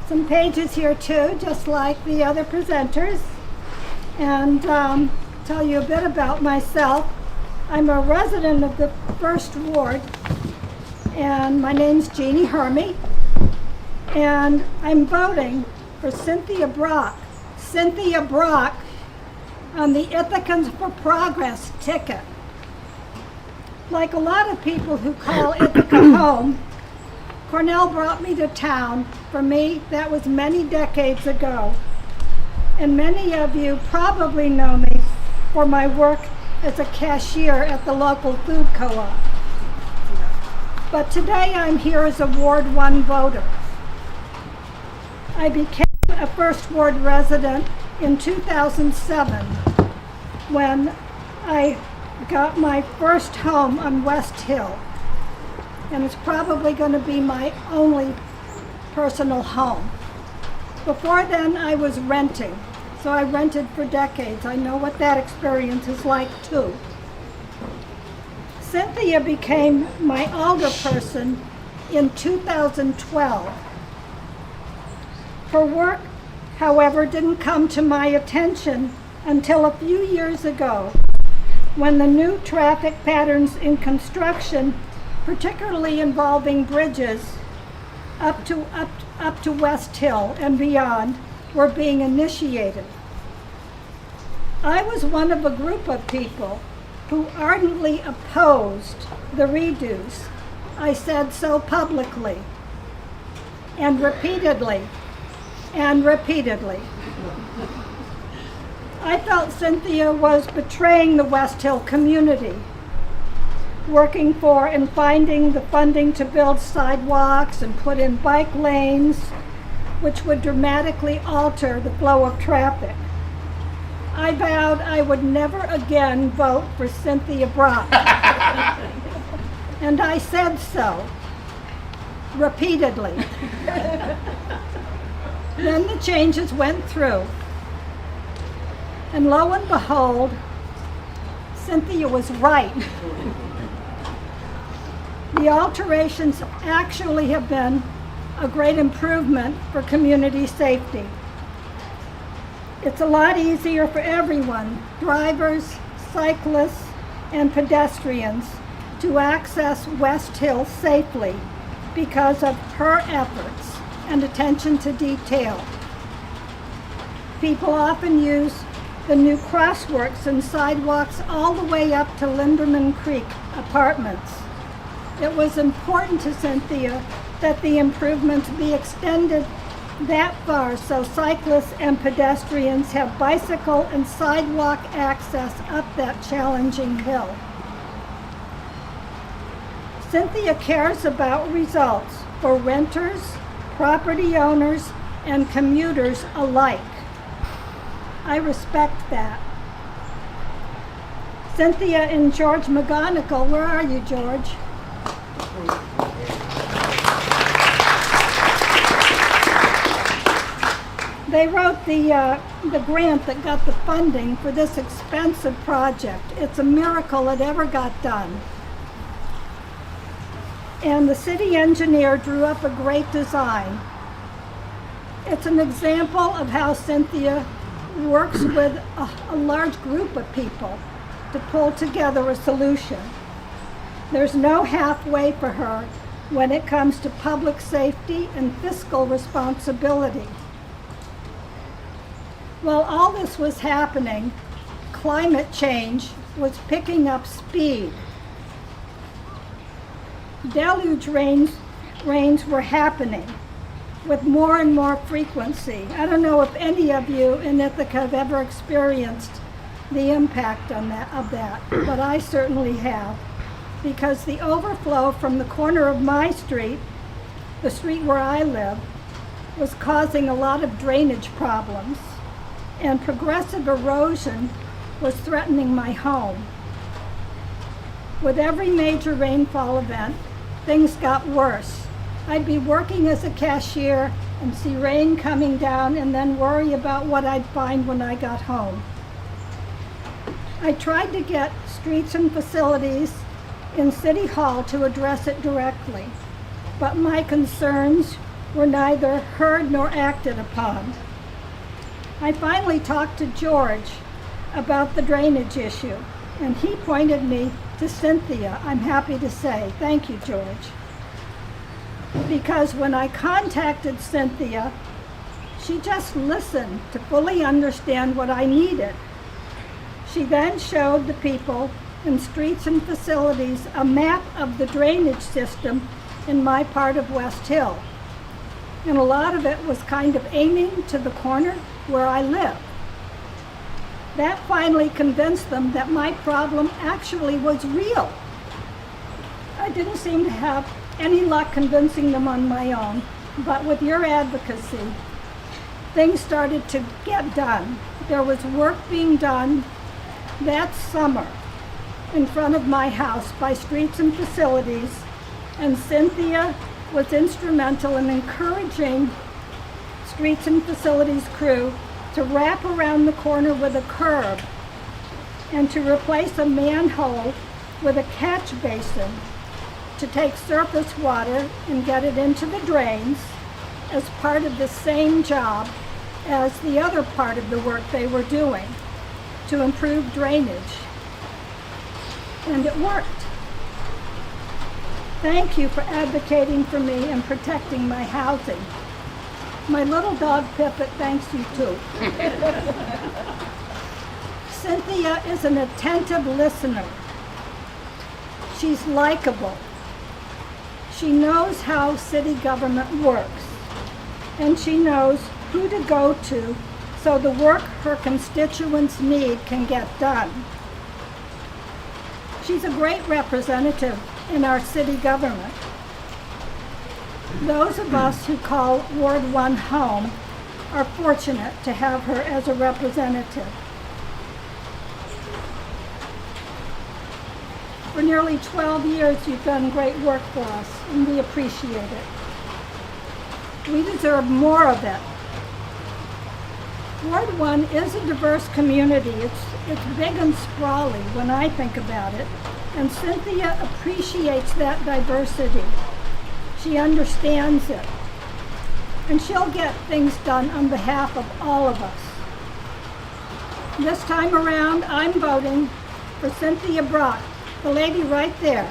some pages here too, just like the other presenters, and tell you a bit about myself. I'm a resident of the 1st Ward, and my name's Genie Hurme, and I'm voting for Cynthia Brock. Cynthia Brock on the Ithaca for Progress ticket. Like a lot of people who call Ithaca home, Cornell brought me to town. For me, that was many decades ago. And many of you probably know me for my work as a cashier at the local food co-op. But today I'm here as a Ward 1 voter. I became a 1st Ward resident in 2007 when I got my first home on West Hill. And it's probably going to be my only personal home. Before then, I was renting, so I rented for decades. I know what that experience is like too. Cynthia became my alderperson in 2012. Her work, however, didn't come to my attention until a few years ago, when the new traffic patterns in construction, particularly involving bridges up to West Hill and beyond, were being initiated. I was one of a group of people who ardently opposed the redos. I said so publicly and repeatedly and repeatedly. I felt Cynthia was betraying the West Hill community, working for and finding the funding to build sidewalks and put in bike lanes, which would dramatically alter the flow of traffic. I vowed I would never again vote for Cynthia Brock. And I said so, repeatedly. Then the changes went through. And lo and behold, Cynthia was right. The alterations actually have been a great improvement for community safety. It's a lot easier for everyone, drivers, cyclists, and pedestrians, to access West Hill safely because of her efforts and attention to detail. People often use the new crosswalks and sidewalks all the way up to Linderman Creek Apartments. It was important to Cynthia that the improvements be extended that far so cyclists and pedestrians have bicycle and sidewalk access up that challenging hill. Cynthia cares about results for renters, property owners, and commuters alike. I respect that. Cynthia and George McGonigal, where are you, George? They wrote the grant that got the funding for this expensive project. It's a miracle it ever got done. And the city engineer drew up a great design. It's an example of how Cynthia works with a large group of people to pull together a solution. There's no halfway for her when it comes to public safety and fiscal responsibility. While all this was happening, climate change was picking up speed. Deluge rains were happening with more and more frequency. I don't know if any of you in Ithaca have ever experienced the impact of that, but I certainly have, because the overflow from the corner of my street, the street where I live, was causing a lot of drainage problems, and progressive erosion was threatening my home. With every major rainfall event, things got worse. I'd be working as a cashier and see rain coming down and then worry about what I'd find when I got home. I tried to get streets and facilities in City Hall to address it directly, but my concerns were neither heard nor acted upon. I finally talked to George about the drainage issue, and he pointed me to Cynthia, I'm happy to say. Thank you, George. Because when I contacted Cynthia, she just listened to fully understand what I needed. She then showed the people in Streets and Facilities a map of the drainage system in my part of West Hill. And a lot of it was kind of aiming to the corner where I live. That finally convinced them that my problem actually was real. I didn't seem to have any luck convincing them on my own, but with your advocacy, things started to get done. There was work being done that summer in front of my house by Streets and Facilities, and Cynthia was instrumental in encouraging Streets and Facilities crew to wrap around the corner with a curb and to replace a manhole with a catch basin to take surface water and get it into the drains as part of the same job as the other part of the work they were doing to improve drainage. And it worked. Thank you for advocating for me and protecting my housing. My little dog Pippet thanks you too. Cynthia is an attentive listener. She's likable. She knows how city government works, and she knows who to go to so the work her constituents need can get done. She's a great representative in our city government. Those of us who call Ward 1 home are fortunate to have her as a representative. For nearly 12 years, you've done great work for us, and we appreciate it. We deserve more of it. Ward 1 is a diverse community. It's big and sprawly when I think about it, and Cynthia appreciates that diversity. She understands it, and she'll get things done on behalf of all of us. This time around, I'm voting for Cynthia Brock, the lady right there.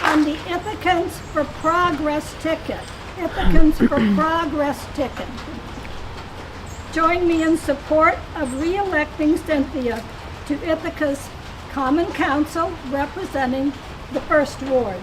On the Ithacans for Progress ticket. Ithacans for Progress ticket. Join me in support of re-electing Cynthia to Ithaca's Common Council representing the 1st Ward.